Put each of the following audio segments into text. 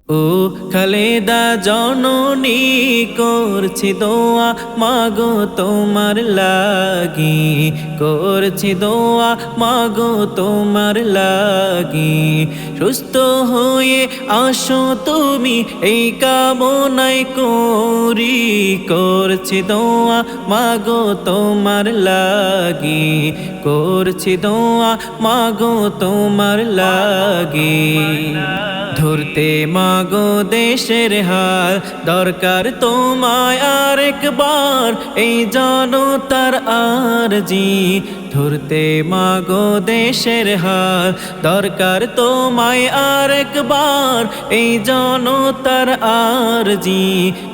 ও খালেদা জননী করছি দোয়া মাগো তোমার লাগি, করছি দোয়া মাগো তোমার লাগি। সুস্থ হয়ে আসো তুমি এই কামনাই করি, করছি দোয়া মাগো তোমার লাগি, করছি দোয়া মাগো তোমার লাগি। ধরতে মাগো দেশের হাল, দরকার তোমায় আরেকবার এই জনতার আরজি। ধরতে মাগো দেশের হাল, দরকার তোমায় আরেকবার এই জনতার আরজি।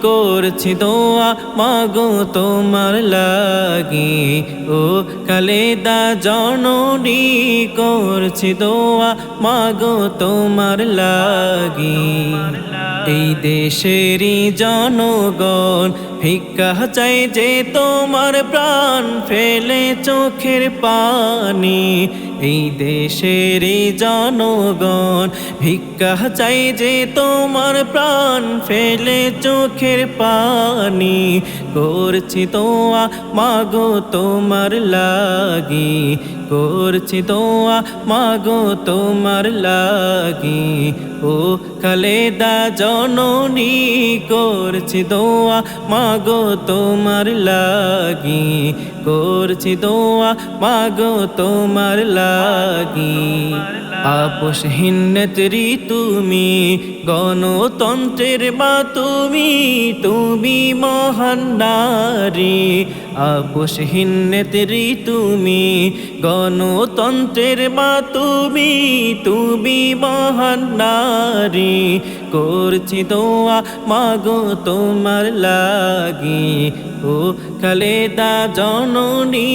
করছি দোয়া মাগো তোমার লাগি, ও খালেদা জননী করছি দোয়া মাগো তোমার লাগি। এই দেশেরই জনগণ ভিক্ষা চাই যে তোমার প্রাণ ফেলে চোখের পানি। এই দেশেরই জনগণ ভিক্ষা চাই যে তোমার প্রাণ ফেলে চোখের পানি। করছি দোয়া মাগো তোমার লাগি, করছি দোয়া মাগো তোমার লাগি। ও খালেদা জননী করছি দোয়া মাগো তোমার লাগি, করছি দোয়া মাগো তোমার লাগি। আপোষহীন নেত্রী তুমি, গণতন্ত্রের মা তুমি, তুমি মহান নারী। আপোষহীন নেত্রী তুমি, গণতন্ত্রের মা তুমি, তুমি মহান নারী। করছি দোয়া মাগো তোমার লাগি, ও খালেদা জননী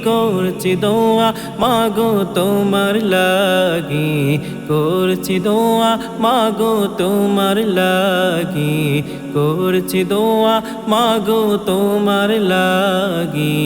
করছি দোয়া মাগো তোমার লাগি, করছি দোয়া মাগো তোমার লাগি, করছি দোয়া মাগো তোমার লাগি।